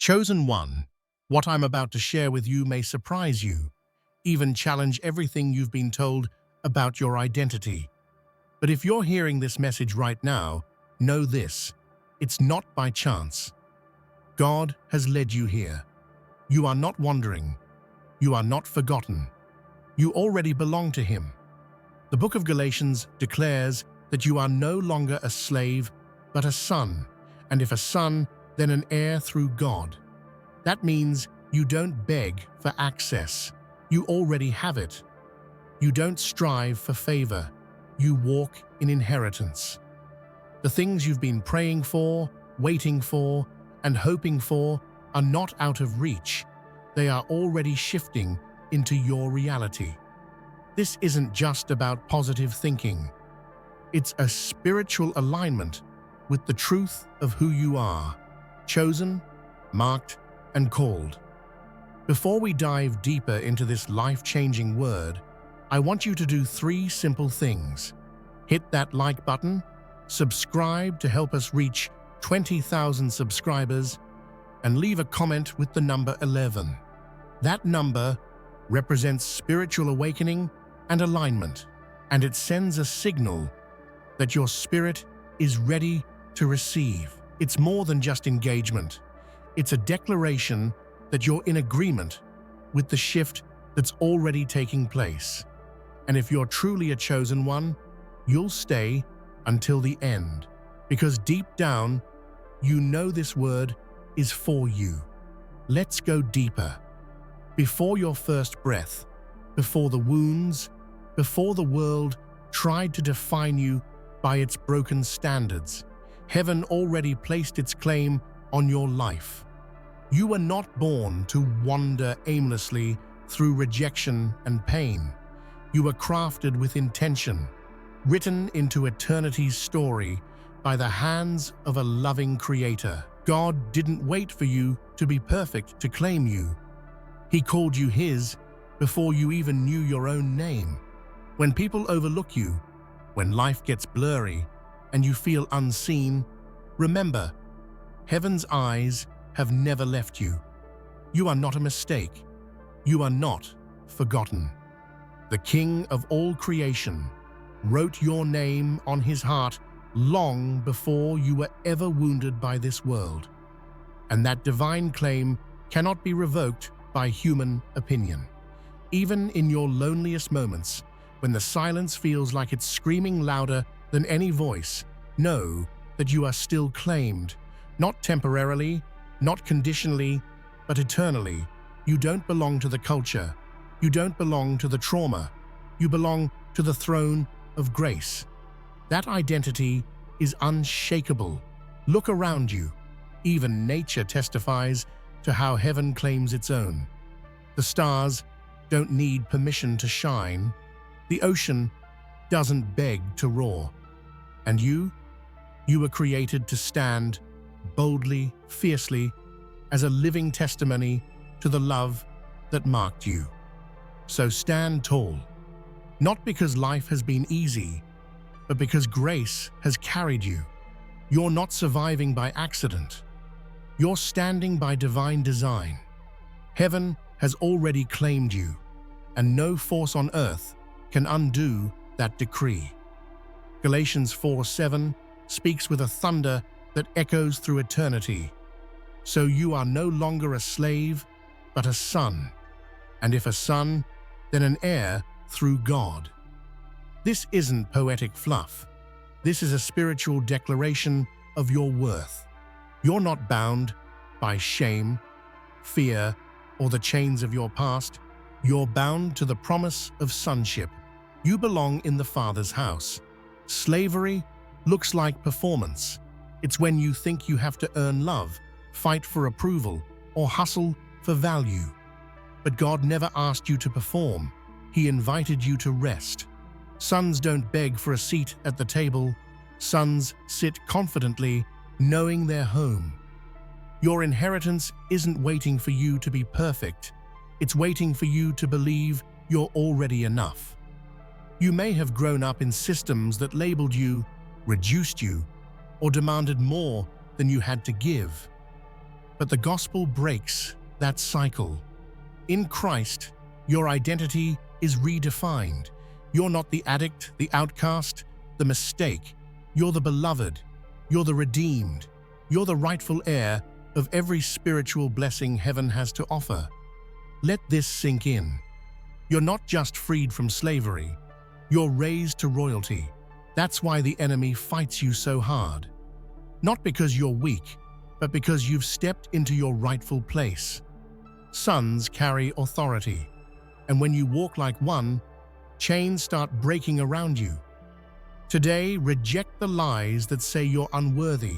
Chosen one, what I'm about to share with you may surprise you, even challenge everything you've been told about your identity. But if you're hearing this message right now, know this: it's not by chance. God has led you here. You are not wandering. You are not forgotten. You already belong to Him. The book of Galatians declares that you are no longer a slave, but a son, and if a son, then an heir through God. That means you don't beg for access. You already have it. You don't strive for favor. You walk in inheritance. The things you've been praying for, waiting for, and hoping for are not out of reach. They are already shifting into your reality. This isn't just about positive thinking. It's a spiritual alignment with the truth of who you are, chosen, marked, and called. Before we dive deeper into this life-changing word, I want you to do 3 simple things. Hit that like button, subscribe to help us reach 20,000 subscribers, and leave a comment with the number 11. That number represents spiritual awakening and alignment, and it sends a signal that your spirit is ready to receive. It's more than just engagement. It's a declaration that you're in agreement with the shift that's already taking place. And if you're truly a chosen one, you'll stay until the end, because deep down, you know this word is for you. Let's go deeper. Before your first breath, before the wounds, before the world tried to define you by its broken standards, heaven already placed its claim on your life. You were not born to wander aimlessly through rejection and pain. You were crafted with intention, written into eternity's story by the hands of a loving Creator. God didn't wait for you to be perfect to claim you. He called you His before you even knew your own name. When people overlook you, when life gets blurry and you feel unseen, remember, heaven's eyes have never left you. You are not a mistake. You are not forgotten. The King of all creation wrote your name on His heart long before you were ever wounded by this world. And that divine claim cannot be revoked by human opinion. Even in your loneliest moments, when the silence feels like it's screaming louder than any voice, know that you are still claimed, not temporarily, not conditionally, but eternally. You don't belong to the culture. You don't belong to the trauma. You belong to the throne of grace. That identity is unshakable. Look around you. Even nature testifies to how heaven claims its own. The stars don't need permission to shine. The ocean doesn't beg to roar. And you were created to stand boldly, fiercely, as a living testimony to the love that marked you. So stand tall, not because life has been easy, but because grace has carried you. You're not surviving by accident. You're standing by divine design. Heaven has already claimed you, and no force on earth can undo that decree. Galatians 4:7 speaks with a thunder that echoes through eternity. So you are no longer a slave, but a son. And if a son, then an heir through God. This isn't poetic fluff. This is a spiritual declaration of your worth. You're not bound by shame, fear, or the chains of your past. You're bound to the promise of sonship. You belong in the Father's house. Slavery looks like performance. It's when you think you have to earn love, fight for approval, or hustle for value. But God never asked you to perform. He invited you to rest. Sons don't beg for a seat at the table. Sons sit confidently, knowing they're home. Your inheritance isn't waiting for you to be perfect. It's waiting for you to believe you're already enough. You may have grown up in systems that labeled you, reduced you, or demanded more than you had to give. But the gospel breaks that cycle. In Christ, your identity is redefined. You're not the addict, the outcast, the mistake. You're the beloved. You're the redeemed. You're the rightful heir of every spiritual blessing heaven has to offer. Let this sink in. You're not just freed from slavery. You're raised to royalty. That's why the enemy fights you so hard. Not because you're weak, but because you've stepped into your rightful place. Sons carry authority, and when you walk like one, chains start breaking around you. Today, reject the lies that say you're unworthy.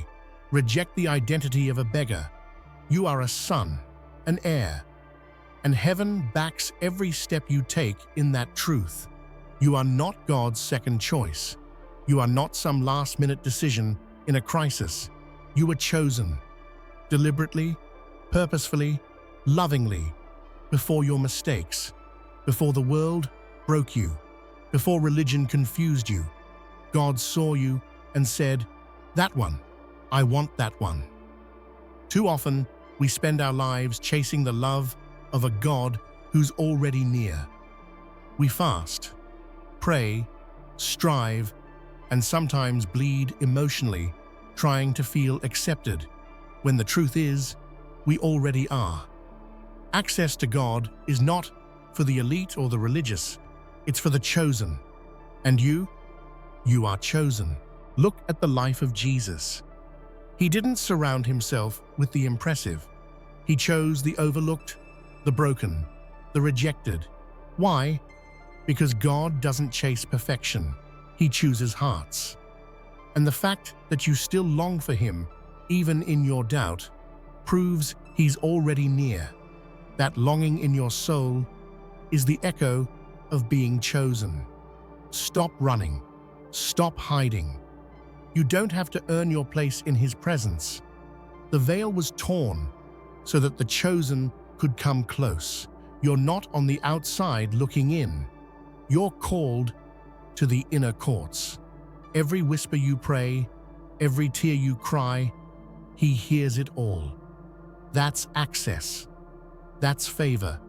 Reject the identity of a beggar. You are a son, an heir, and heaven backs every step you take in that truth. You are not God's second choice. You are not some last-minute decision in a crisis. You were chosen, deliberately, purposefully, lovingly, before your mistakes, before the world broke you, before religion confused you. God saw you and said, "That one, I want that one." Too often, we spend our lives chasing the love of a God who's already near. We fast, pray, strive, and sometimes bleed emotionally, trying to feel accepted, when the truth is, we already are. Access to God is not for the elite or the religious, it's for the chosen. And you are chosen. Look at the life of Jesus. He didn't surround himself with the impressive. He chose the overlooked, the broken, the rejected. Why? Because God doesn't chase perfection. He chooses hearts. And the fact that you still long for him, even in your doubt, proves he's already near. That longing in your soul is the echo of being chosen. Stop running. Stop hiding. You don't have to earn your place in his presence. The veil was torn so that the chosen could come close. You're not on the outside looking in. You're called to the inner courts. Every whisper you pray, every tear you cry, he hears it all. That's access. That's favor.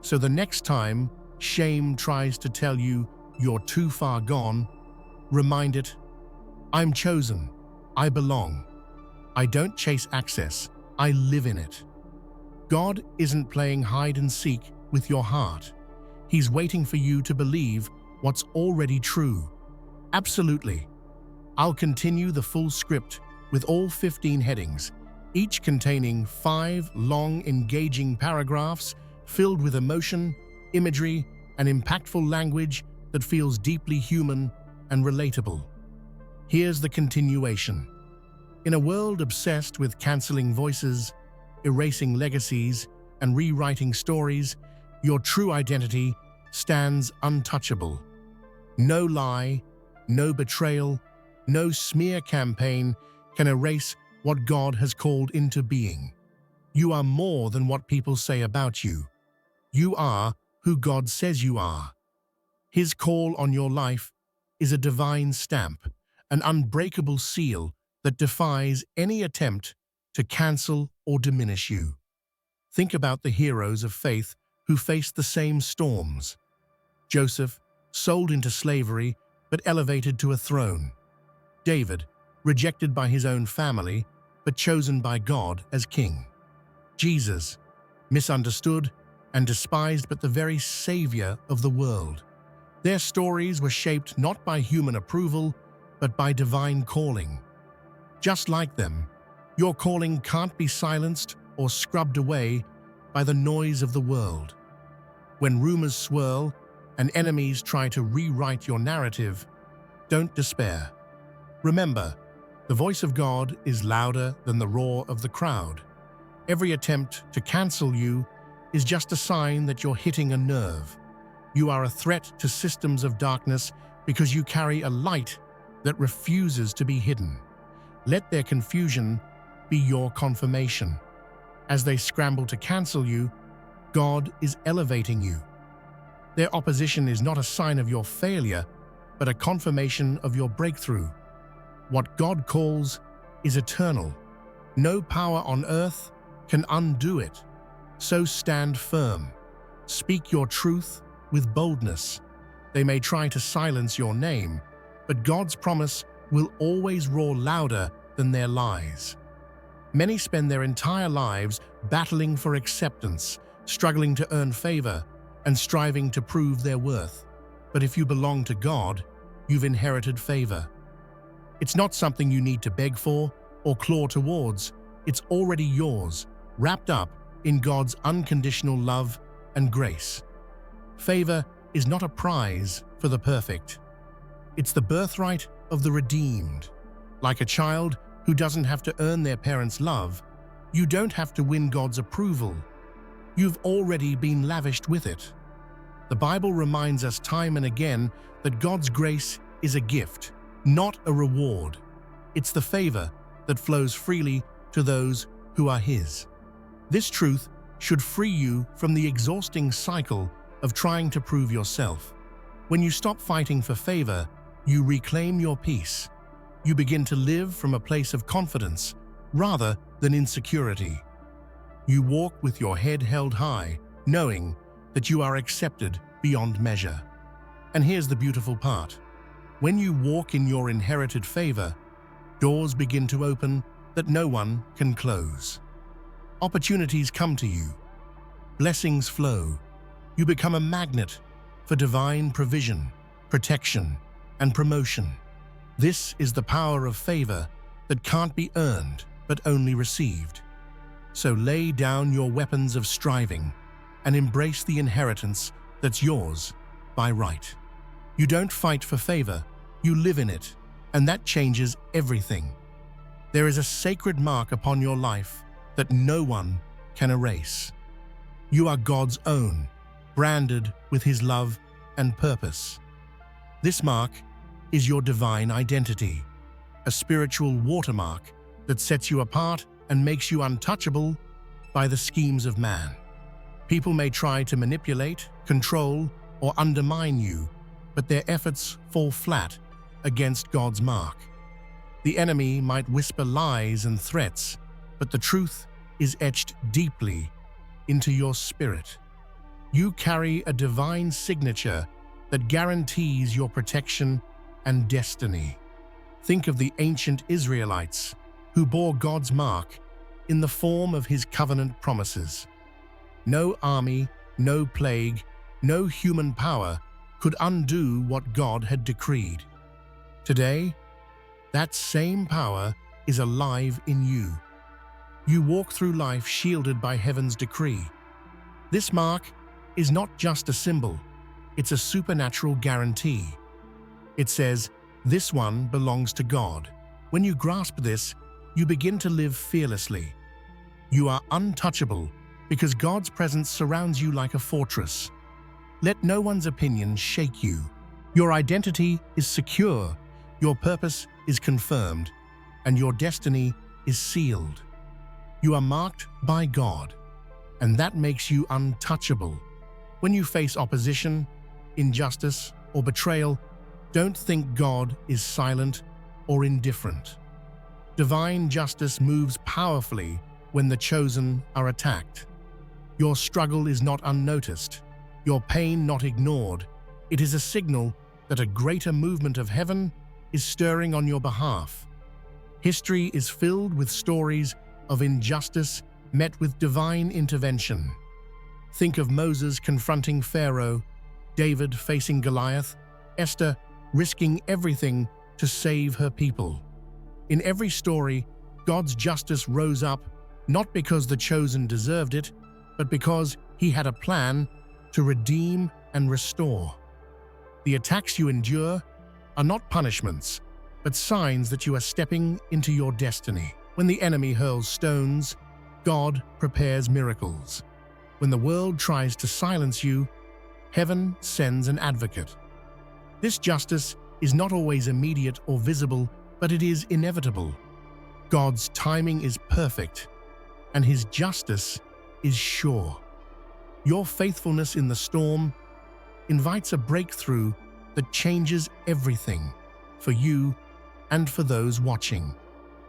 So the next time shame tries to tell you you're too far gone, remind it, I'm chosen. I belong. I don't chase access. I live in it. God isn't playing hide and seek with your heart. He's waiting for you to believe what's already true. Absolutely. I'll continue the full script with all 15 headings, each containing 5 long, engaging paragraphs filled with emotion, imagery, and impactful language that feels deeply human and relatable. Here's the continuation. In a world obsessed with canceling voices, erasing legacies, and rewriting stories, your true identity stands untouchable. No lie, no betrayal, no smear campaign can erase what God has called into being. You are more than what people say about you. You are who God says you are. His call on your life is a divine stamp, an unbreakable seal that defies any attempt to cancel or diminish you. Think about the heroes of faith who faced the same storms. Joseph, sold into slavery but elevated to a throne. David, rejected by his own family but chosen by God as king. Jesus, misunderstood and despised but the very savior of the world. Their stories were shaped not by human approval, but by divine calling. Just like them, your calling can't be silenced or scrubbed away by the noise of the world. When rumors swirl and enemies try to rewrite your narrative, don't despair. Remember, the voice of God is louder than the roar of the crowd. Every attempt to cancel you is just a sign that you're hitting a nerve. You are a threat to systems of darkness because you carry a light that refuses to be hidden. Let their confusion be your confirmation. As they scramble to cancel you, God is elevating you. Their opposition is not a sign of your failure, but a confirmation of your breakthrough. What God calls is eternal. No power on earth, can undo it. So stand firm. Speak your truth with boldness. They may try to silence your name, but God's promise will always roar louder than their lies. Many spend their entire lives battling for acceptance, struggling to earn favor, and striving to prove their worth. But if you belong to God, you've inherited favor. It's not something you need to beg for or claw towards. It's already yours, wrapped up in God's unconditional love and grace. Favor is not a prize for the perfect. It's the birthright of the redeemed. Like a child who doesn't have to earn their parents' love, you don't have to win God's approval. You've already been lavished with it. The Bible reminds us time and again that God's grace is a gift, not a reward. It's the favor that flows freely to those who are His. This truth should free you from the exhausting cycle of trying to prove yourself. When you stop fighting for favor, you reclaim your peace. You begin to live from a place of confidence rather than insecurity. You walk with your head held high, knowing that you are accepted beyond measure. And here's the beautiful part. When you walk in your inherited favor, doors begin to open that no one can close. Opportunities come to you. Blessings flow. You become a magnet for divine provision, protection, and promotion. This is the power of favor that can't be earned but only received. So lay down your weapons of striving and embrace the inheritance that's yours by right. You don't fight for favor, you live in it, and that changes everything. There is a sacred mark upon your life that no one can erase. You are God's own, branded with His love and purpose. This mark is your divine identity, a spiritual watermark that sets you apart and makes you untouchable by the schemes of man. People may try to manipulate, control, or undermine you, but their efforts fall flat against God's mark. The enemy might whisper lies and threats, but the truth is etched deeply into your spirit. You carry a divine signature that guarantees your protection and destiny. Think of the ancient Israelites who bore God's mark in the form of His covenant promises. No army, no plague, no human power could undo what God had decreed. Today, that same power is alive in you. You walk through life shielded by heaven's decree. This mark is not just a symbol, it's a supernatural guarantee. It says, "This one belongs to God." When you grasp this, you begin to live fearlessly. You are untouchable because God's presence surrounds you like a fortress. Let no one's opinion shake you. Your identity is secure, your purpose is confirmed, and your destiny is sealed. You are marked by God, and that makes you untouchable. When you face opposition, injustice, or betrayal, don't think God is silent or indifferent. Divine justice moves powerfully when the chosen are attacked. Your struggle is not unnoticed, your pain not ignored. It is a signal that a greater movement of heaven is stirring on your behalf. History is filled with stories of injustice met with divine intervention. Think of Moses confronting Pharaoh, David facing Goliath, Esther risking everything to save her people. In every story, God's justice rose up not because the chosen deserved it, but because He had a plan to redeem and restore. The attacks you endure are not punishments, but signs that you are stepping into your destiny. When the enemy hurls stones, God prepares miracles. When the world tries to silence you, heaven sends an advocate. This justice is not always immediate or visible, but it is inevitable. God's timing is perfect, and His justice is sure. Your faithfulness in the storm invites a breakthrough that changes everything for you and for those watching.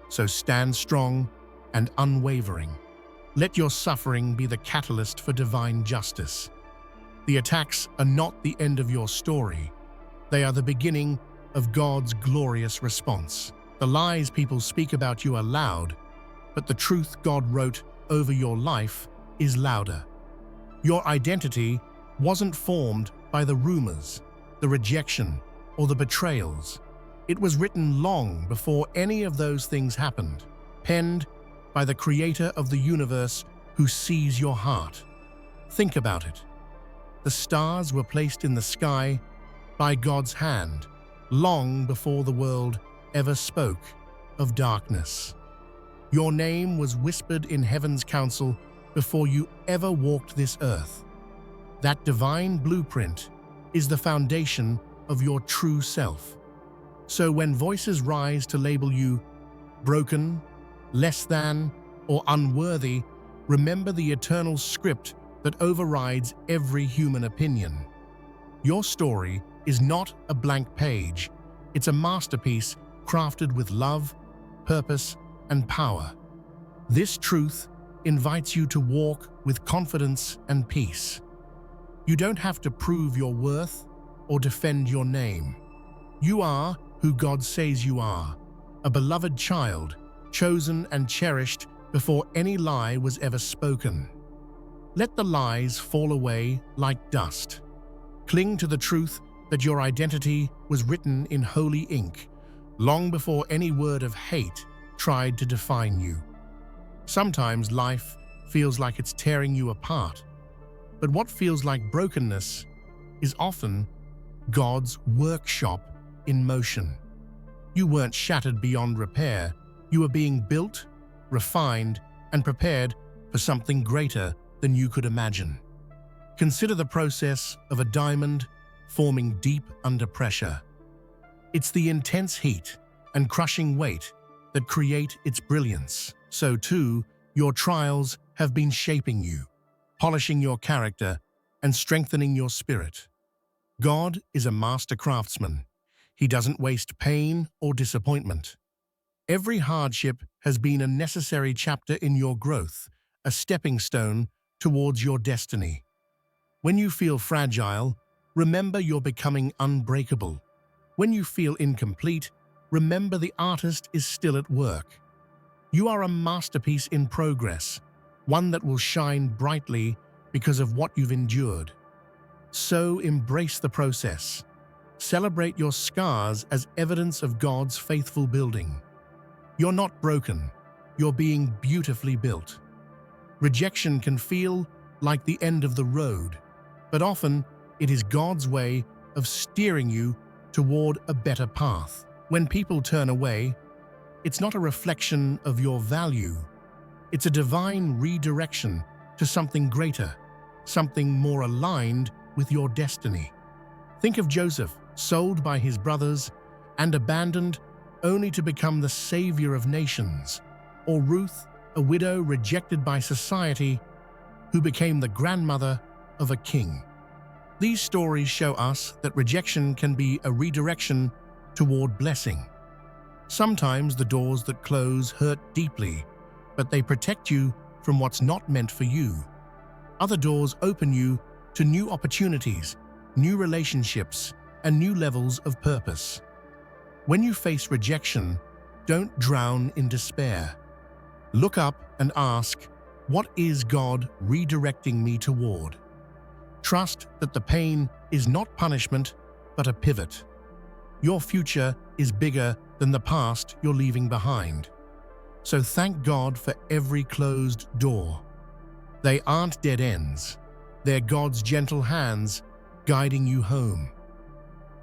So stand strong and unwavering. Let your suffering be the catalyst for divine justice. The attacks are not the end of your story. They are the beginning of God's glorious response. The lies people speak about you are loud, but the truth God wrote over your life is louder. Your identity wasn't formed by the rumors, the rejection, or the betrayals. It was written long before any of those things happened, penned by the Creator of the universe who sees your heart. Think about it. The stars were placed in the sky by God's hand long before the world ever spoke of darkness. Your name was whispered in heaven's council before you ever walked this earth. That divine blueprint is the foundation of your true self. So when voices rise to label you broken, less than, or unworthy, remember the eternal script that overrides every human opinion. Your story is not a blank page. It's a masterpiece crafted with love, purpose, and power. This truth invites you to walk with confidence and peace. You don't have to prove your worth or defend your name. You are who God says you are, a beloved child, chosen and cherished before any lie was ever spoken. Let the lies fall away like dust. Cling to the truth that your identity was written in holy ink, long before any word of hate tried to define you. Sometimes life feels like it's tearing you apart, but what feels like brokenness is often God's workshop in motion. You weren't shattered beyond repair. You were being built, refined, and prepared for something greater than you could imagine. Consider the process of a diamond forming deep under pressure. It's the intense heat and crushing weight that create its brilliance. So too, your trials have been shaping you, polishing your character, and strengthening your spirit. God is a master craftsman. He doesn't waste pain or disappointment. Every hardship has been a necessary chapter in your growth, a stepping stone towards your destiny. When you feel fragile, remember you're becoming unbreakable. When you feel incomplete, remember the artist is still at work. You are a masterpiece in progress, one that will shine brightly because of what you've endured. So embrace the process. Celebrate your scars as evidence of God's faithful building. You're not broken, you're being beautifully built. Rejection can feel like the end of the road, but often it is God's way of steering you toward a better path. When people turn away, it's not a reflection of your value. It's a divine redirection to something greater, something more aligned with your destiny. Think of Joseph, sold by his brothers and abandoned only to become the savior of nations, or Ruth, a widow rejected by society who became the grandmother of a king. These stories show us that rejection can be a redirection toward blessing. Sometimes the doors that close hurt deeply, but they protect you from what's not meant for you. Other doors open you to new opportunities, new relationships, and new levels of purpose. When you face rejection, don't drown in despair. Look up and ask, what is God redirecting me toward? Trust that the pain is not punishment, but a pivot. Your future is bigger than the past you're leaving behind. So thank God for every closed door. They aren't dead ends. They're God's gentle hands guiding you home.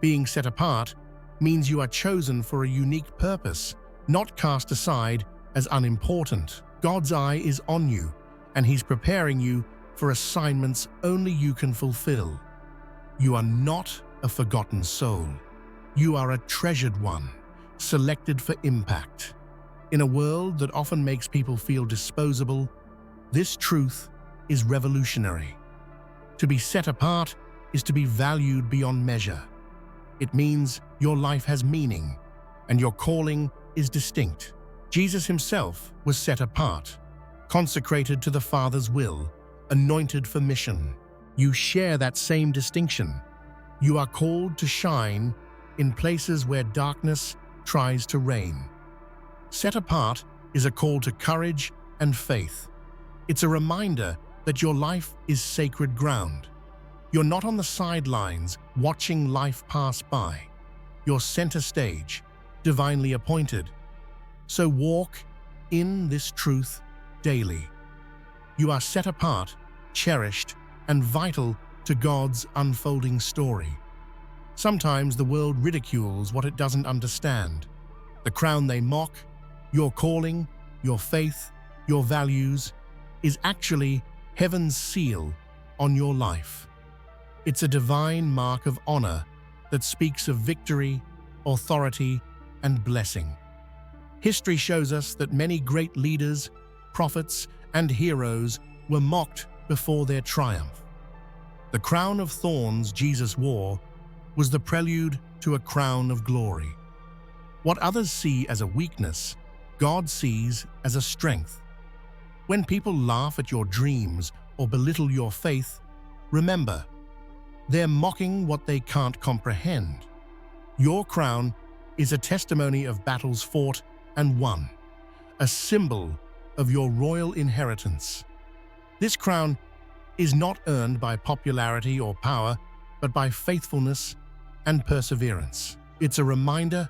Being set apart means you are chosen for a unique purpose, not cast aside as unimportant. God's eye is on you, and He's preparing you for assignments only you can fulfill. You are not a forgotten soul. You are a treasured one, selected for impact. In a world that often makes people feel disposable, this truth is revolutionary. To be set apart is to be valued beyond measure. It means your life has meaning, and your calling is distinct. Jesus himself was set apart, consecrated to the Father's will, anointed for mission. You share that same distinction. You are called to shine in places where darkness tries to reign. Set apart is a call to courage and faith. It's a reminder that your life is sacred ground. You're not on the sidelines watching life pass by. You're center stage, divinely appointed. So walk in this truth daily. You are set apart, cherished, and vital to God's unfolding story. Sometimes the world ridicules what it doesn't understand. The crown they mock, your calling, your faith, your values, is actually heaven's seal on your life. It's a divine mark of honor that speaks of victory, authority, and blessing. History shows us that many great leaders, prophets, and heroes were mocked before their triumph. The crown of thorns Jesus wore was the prelude to a crown of glory. What others see as a weakness, God sees as a strength. When people laugh at your dreams or belittle your faith, remember, they're mocking what they can't comprehend. Your crown is a testimony of battles fought and won, a symbol of your royal inheritance. This crown is not earned by popularity or power, but by faithfulness and perseverance. It's a reminder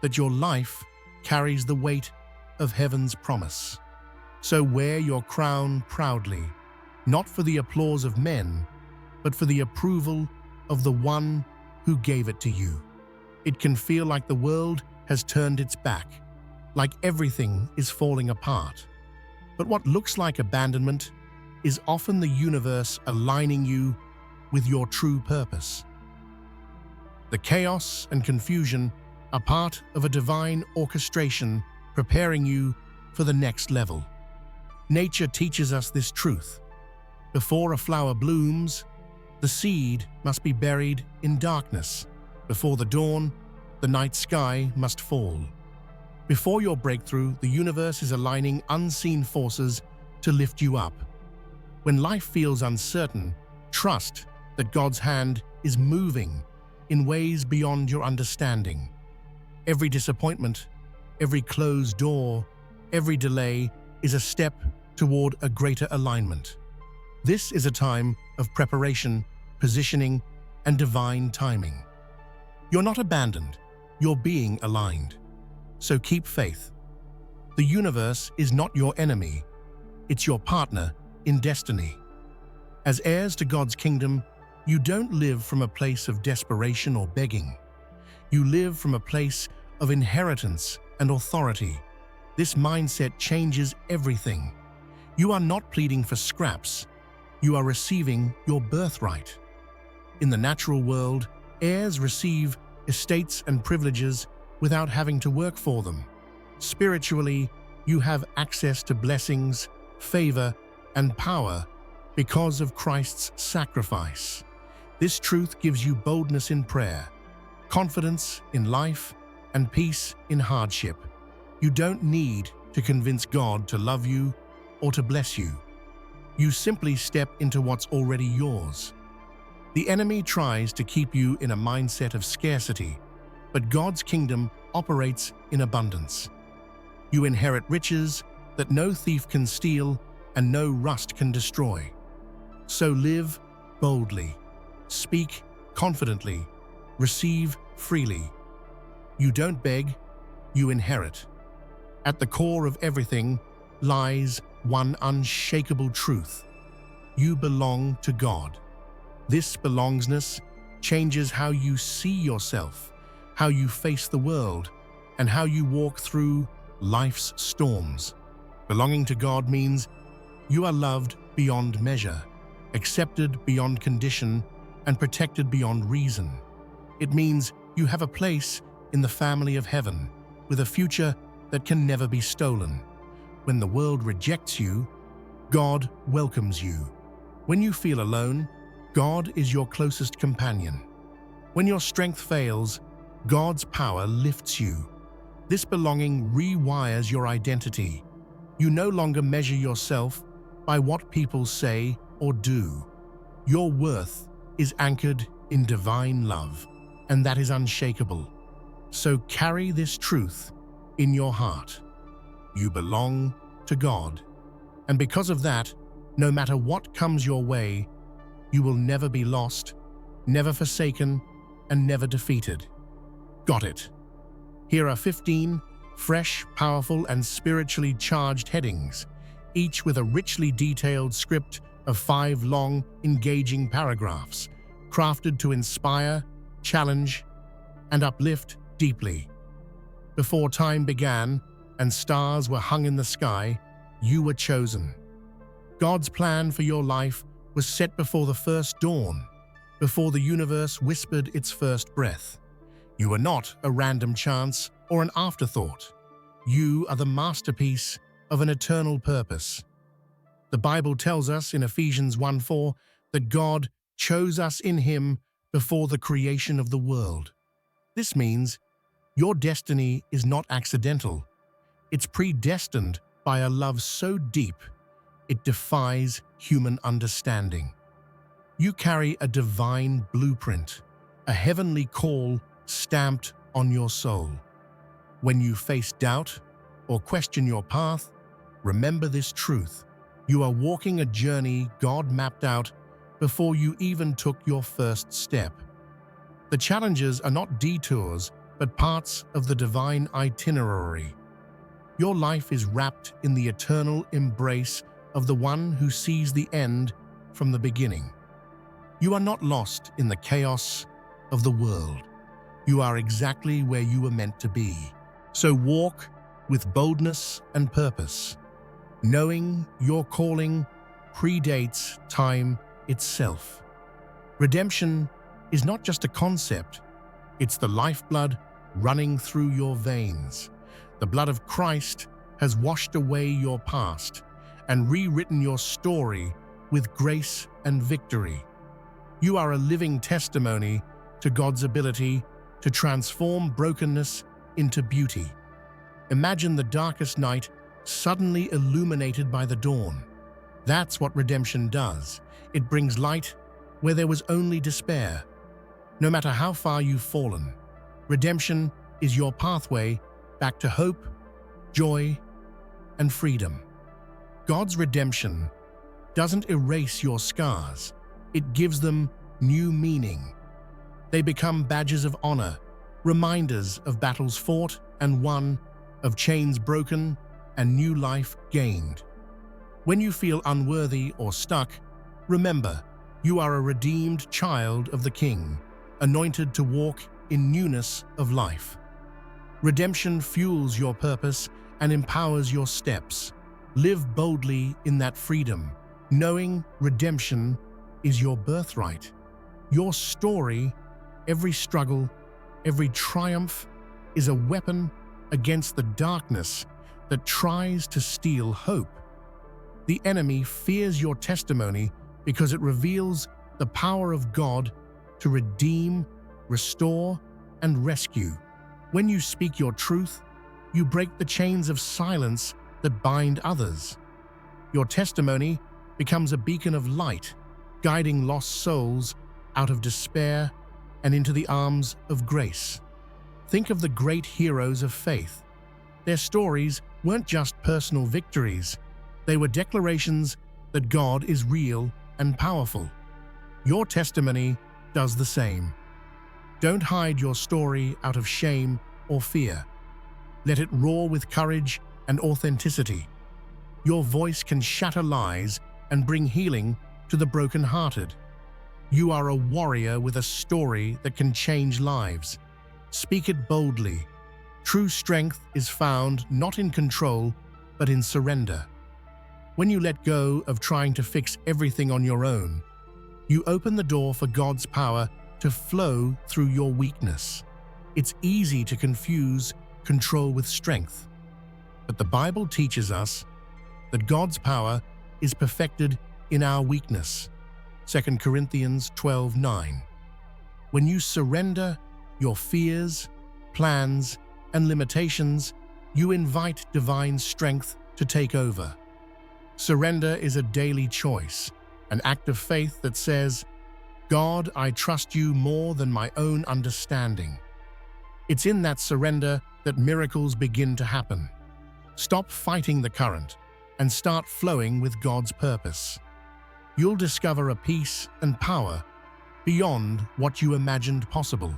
that your life carries the weight of heaven's promise. So wear your crown proudly, not for the applause of men, but for the approval of the one who gave it to you. It can feel like the world has turned its back, like everything is falling apart. But what looks like abandonment is often the universe aligning you with your true purpose. The chaos and confusion are part of a divine orchestration preparing you for the next level. Nature teaches us this truth. Before a flower blooms, the seed must be buried in darkness. Before the dawn, the night sky must fall. Before your breakthrough, the universe is aligning unseen forces to lift you up. When life feels uncertain, trust that God's hand is moving in ways beyond your understanding. Every disappointment, every closed door, every delay is a step toward a greater alignment. This is a time of preparation, positioning, and divine timing. You're not abandoned, you're being aligned. So keep faith. The universe is not your enemy, it's your partner in destiny. As heirs to God's kingdom, you don't live from a place of desperation or begging. You live from a place of inheritance and authority. This mindset changes everything. You are not pleading for scraps. You are receiving your birthright. In the natural world, heirs receive estates and privileges without having to work for them. Spiritually, you have access to blessings, favor, and power because of Christ's sacrifice. This truth gives you boldness in prayer, confidence in life, and peace in hardship. You don't need to convince God to love you or to bless you. You simply step into what's already yours. The enemy tries to keep you in a mindset of scarcity, but God's kingdom operates in abundance. You inherit riches that no thief can steal and no rust can destroy. So live boldly, speak confidently, receive freely. You don't beg, you inherit. At the core of everything lies one unshakable truth. You belong to God. This belongingness changes how you see yourself, how you face the world, and how you walk through life's storms. Belonging to God means you are loved beyond measure, accepted beyond condition, and protected beyond reason. It means you have a place in the family of heaven, with a future that can never be stolen. When the world rejects you, God welcomes you. When you feel alone, God is your closest companion. When your strength fails, God's power lifts you. This belonging rewires your identity. You no longer measure yourself by what people say or do. Your worth is anchored in divine love, and that is unshakable. So carry this truth in your heart. You belong to God. And because of that, no matter what comes your way, you will never be lost, never forsaken, and never defeated. Got it? Here are 15 fresh, powerful, and spiritually charged headings, each with a richly detailed script of 5 long, engaging paragraphs, crafted to inspire, challenge, and uplift deeply. Before time began and stars were hung in the sky, you were chosen. God's plan for your life was set before the first dawn, before the universe whispered its first breath. You are not a random chance or an afterthought. You are the masterpiece of an eternal purpose. The Bible tells us in Ephesians 1:4 that God chose us in Him before the creation of the world. This means your destiny is not accidental. It's predestined by a love so deep it defies human understanding. You carry a divine blueprint, a heavenly call stamped on your soul. When you face doubt or question your path, remember this truth. You are walking a journey God mapped out before you even took your first step. The challenges are not detours, but parts of the divine itinerary. Your life is wrapped in the eternal embrace of the one who sees the end from the beginning. You are not lost in the chaos of the world. You are exactly where you were meant to be. So walk with boldness and purpose, knowing your calling predates time itself. Redemption is not just a concept, it's the lifeblood running through your veins. The blood of Christ has washed away your past and rewritten your story with grace and victory. You are a living testimony to God's ability to transform brokenness into beauty. Imagine the darkest night suddenly illuminated by the dawn. That's what redemption does. It brings light where there was only despair. No matter how far you've fallen, redemption is your pathway back to hope, joy, and freedom. God's redemption doesn't erase your scars. It gives them new meaning. They become badges of honor, reminders of battles fought and won, of chains broken and new life gained. When you feel unworthy or stuck, remember, you are a redeemed child of the King, anointed to walk in newness of life. Redemption fuels your purpose and empowers your steps. Live boldly in that freedom, knowing redemption is your birthright. Your story, every struggle, every triumph, is a weapon against the darkness that tries to steal hope. The enemy fears your testimony because it reveals the power of God to redeem, restore, and rescue. When you speak your truth, you break the chains of silence that bind others. Your testimony becomes a beacon of light, guiding lost souls out of despair and into the arms of grace. Think of the great heroes of faith. Their stories weren't just personal victories, they were declarations that God is real and powerful. Your testimony does the same. Don't hide your story out of shame or fear. Let it roar with courage and authenticity. Your voice can shatter lies and bring healing to the brokenhearted. You are a warrior with a story that can change lives. Speak it boldly. True strength is found not in control, but in surrender. When you let go of trying to fix everything on your own, you open the door for God's power to flow through your weakness. It's easy to confuse control with strength, but the Bible teaches us that God's power is perfected in our weakness. 2 Corinthians 12:9. When you surrender your fears, plans, and limitations, you invite divine strength to take over. Surrender is a daily choice, an act of faith that says, "God, I trust you more than my own understanding." It's in that surrender that miracles begin to happen. Stop fighting the current and start flowing with God's purpose. You'll discover a peace and power beyond what you imagined possible.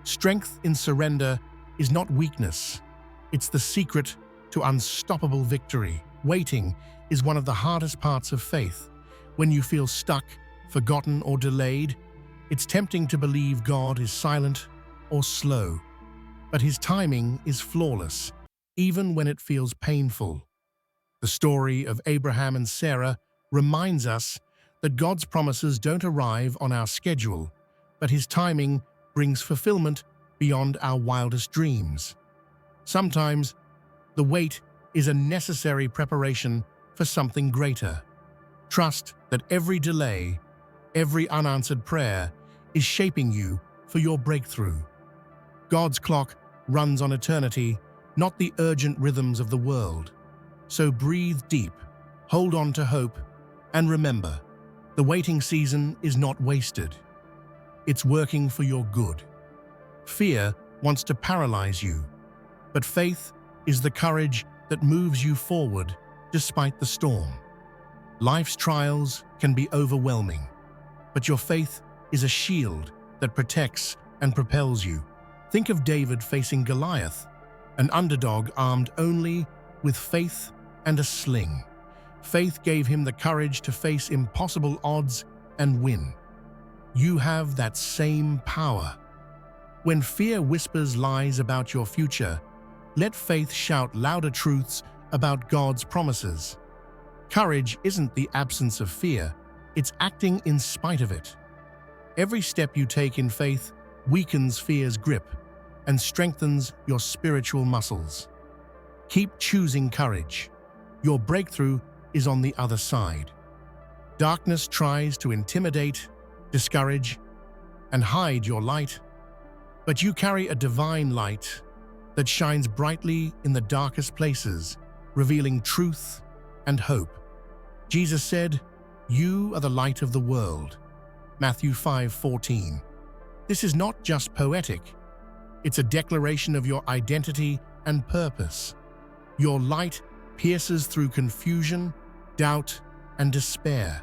Strength in surrender is not weakness. It's the secret to unstoppable victory. Waiting is one of the hardest parts of faith. When you feel stuck, forgotten, or delayed, it's tempting to believe God is silent or slow. But His timing is flawless, even when it feels painful. The story of Abraham and Sarah reminds us that God's promises don't arrive on our schedule, but His timing brings fulfillment beyond our wildest dreams. Sometimes, the wait is a necessary preparation for something greater. Trust that every delay, every unanswered prayer is shaping you for your breakthrough. God's clock runs on eternity, not the urgent rhythms of the world. So breathe deep, hold on to hope, and remember, the waiting season is not wasted. It's working for your good. Fear wants to paralyze you, but faith is the courage that moves you forward despite the storm. Life's trials can be overwhelming, but your faith is a shield that protects and propels you. Think of David facing Goliath, an underdog armed only with faith and a sling. Faith gave him the courage to face impossible odds and win. You have that same power. When fear whispers lies about your future, let faith shout louder truths about God's promises. Courage isn't the absence of fear, it's acting in spite of it. Every step you take in faith weakens fear's grip and strengthens your spiritual muscles. Keep choosing courage. Your breakthrough is on the other side. Darkness tries to intimidate, discourage, and hide your light, but you carry a divine light that shines brightly in the darkest places, revealing truth and hope. Jesus said, "You are the light of the world." Matthew 5:14. This is not just poetic, it's a declaration of your identity and purpose. Your light pierces through confusion, doubt, and despair.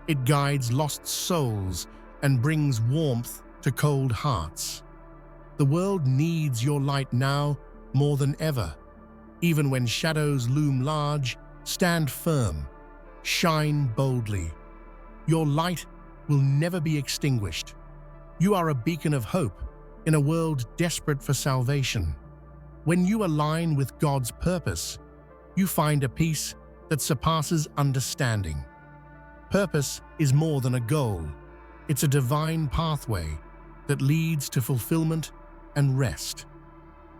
It guides lost souls and brings warmth to cold hearts. The world needs your light now more than ever. Even when shadows loom large, stand firm, shine boldly. Your light will never be extinguished. You are a beacon of hope in a world desperate for salvation. When you align with God's purpose, you find a peace that surpasses understanding. Purpose is more than a goal. It's a divine pathway that leads to fulfillment and rest.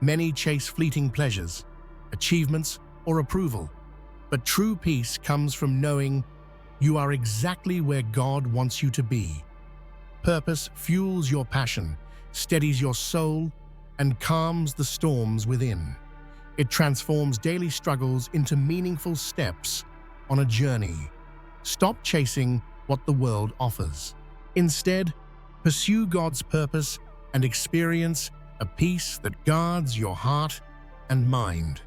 Many chase fleeting pleasures, achievements, or approval, but true peace comes from knowing you are exactly where God wants you to be. Purpose fuels your passion, steadies your soul, and calms the storms within. It transforms daily struggles into meaningful steps on a journey. Stop chasing what the world offers. Instead, pursue God's purpose and experience a peace that guards your heart and mind.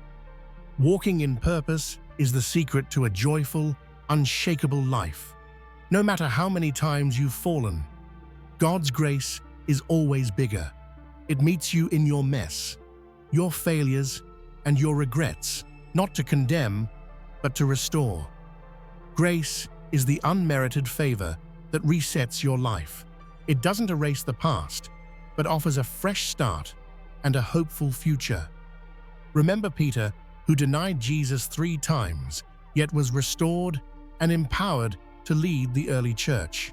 Walking in purpose is the secret to a joyful, unshakable life. No matter how many times you've fallen, God's grace is always bigger. It meets you in your mess, your failures, and your regrets, not to condemn, but to restore. Grace is the unmerited favor that resets your life. It doesn't erase the past, but offers a fresh start and a hopeful future. Remember Peter, who denied Jesus 3 times, yet was restored and empowered to lead the early church.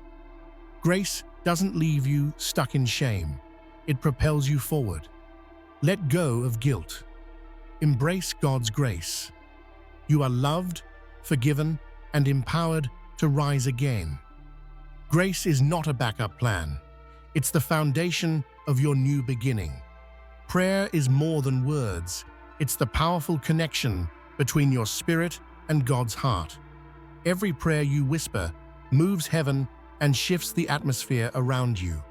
Grace doesn't leave you stuck in shame. It propels you forward. Let go of guilt. Embrace God's grace. You are loved, forgiven, and empowered to rise again. Grace is not a backup plan. It's the foundation of your new beginning. Prayer is more than words. It's the powerful connection between your spirit and God's heart. Every prayer you whisper moves heaven and shifts the atmosphere around you.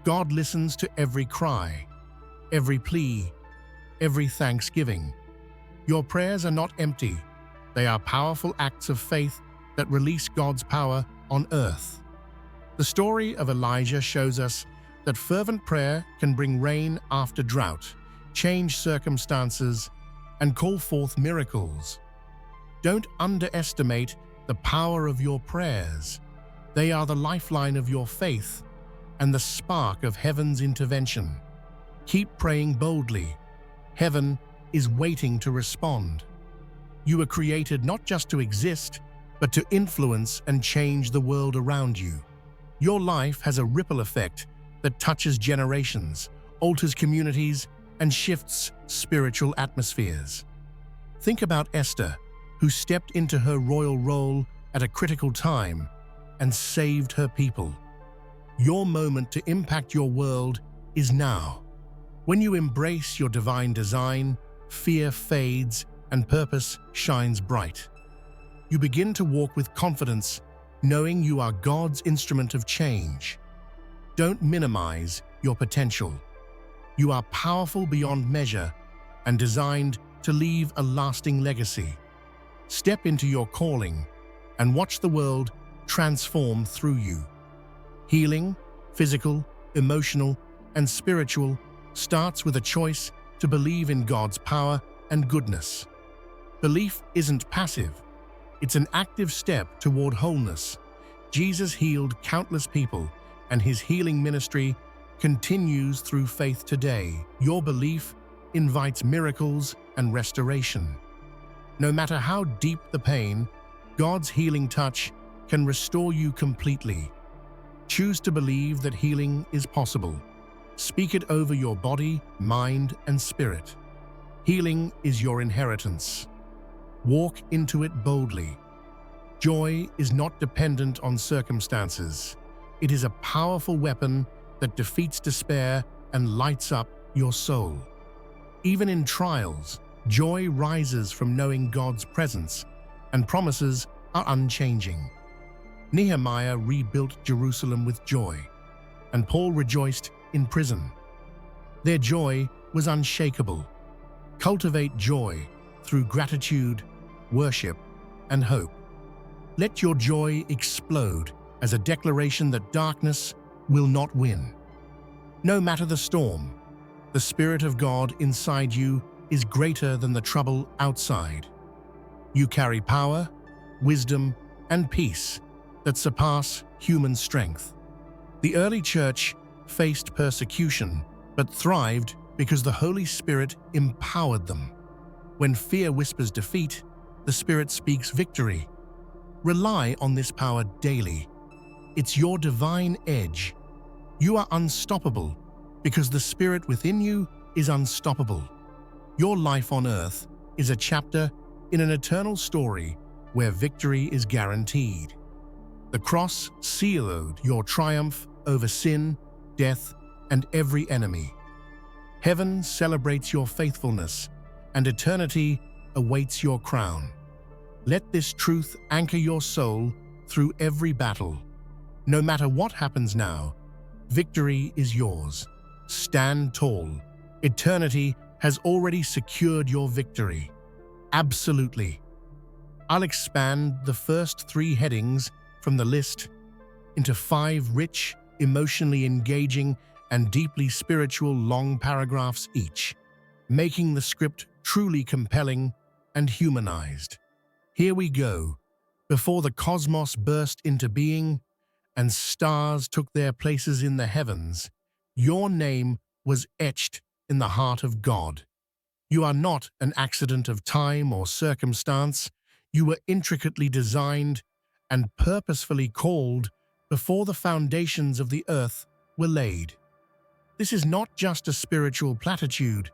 God listens to every cry, every plea, every thanksgiving. Your prayers are not empty. They are powerful acts of faith that release God's power on earth. The story of Elijah shows us that fervent prayer can bring rain after drought, change circumstances, and call forth miracles. Don't underestimate the power of your prayers. They are the lifeline of your faith and the spark of heaven's intervention. Keep praying boldly. Heaven is waiting to respond. You were created not just to exist, but to influence and change the world around you. Your life has a ripple effect that touches generations, alters communities, and shifts spiritual atmospheres. Think about Esther, who stepped into her royal role at a critical time and saved her people. Your moment to impact your world is now. When you embrace your divine design, fear fades and purpose shines bright. You begin to walk with confidence, knowing you are God's instrument of change. Don't minimize your potential. You are powerful beyond measure and designed to leave a lasting legacy. Step into your calling and watch the world transform through you. Healing, physical, emotional, and spiritual, starts with a choice to believe in God's power and goodness. Belief isn't passive. It's an active step toward wholeness. Jesus healed countless people, and his healing ministry continues through faith today. Your belief invites miracles and restoration. No matter how deep the pain, God's healing touch can restore you completely. Choose to believe that healing is possible. Speak it over your body, mind, and spirit. Healing is your inheritance. Walk into it boldly. Joy is not dependent on circumstances. It is a powerful weapon that defeats despair and lights up your soul. Even in trials, joy rises from knowing God's presence, and promises are unchanging. Nehemiah rebuilt Jerusalem with joy, and Paul rejoiced in prison. Their joy was unshakable. Cultivate joy through gratitude, worship, and hope. Let your joy explode as a declaration that darkness will not win. No matter the storm, the Spirit of God inside you is greater than the trouble outside. You carry power, wisdom, and peace that surpass human strength. The early church faced persecution, but thrived because the Holy Spirit empowered them. When fear whispers defeat, the Spirit speaks victory. Rely on this power daily. It's your divine edge. You are unstoppable because the Spirit within you is unstoppable. Your life on earth is a chapter in an eternal story where victory is guaranteed. The cross sealed your triumph over sin, death, and every enemy. Heaven celebrates your faithfulness, and eternity awaits your crown. Let this truth anchor your soul through every battle. No matter what happens now, victory is yours. Stand tall. Eternity has already secured your victory. Absolutely. I'll expand the first 3 headings from the list into 5 rich, emotionally engaging, and deeply spiritual long paragraphs each, making the script truly compelling and humanized. Here we go. Before the cosmos burst into being and stars took their places in the heavens, your name was etched in the heart of God. You are not an accident of time or circumstance. You were intricately designed and purposefully called before the foundations of the earth were laid. This is not just a spiritual platitude.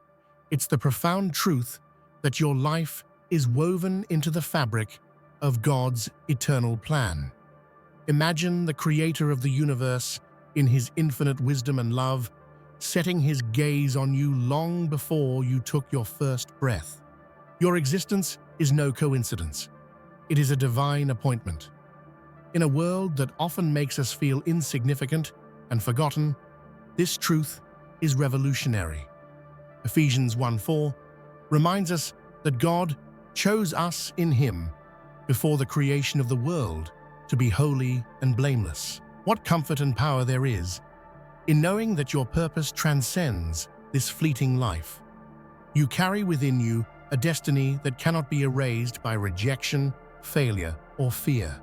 It's the profound truth that your life is woven into the fabric of God's eternal plan. Imagine the creator of the universe, in his infinite wisdom and love, setting his gaze on you long before you took your first breath. Your existence is no coincidence. It is a divine appointment. In a world that often makes us feel insignificant and forgotten, this truth is revolutionary. Ephesians 1:4 reminds us that God chose us in Him before the creation of the world to be holy and blameless. What comfort and power there is in knowing that your purpose transcends this fleeting life. You carry within you a destiny that cannot be erased by rejection, failure, or fear.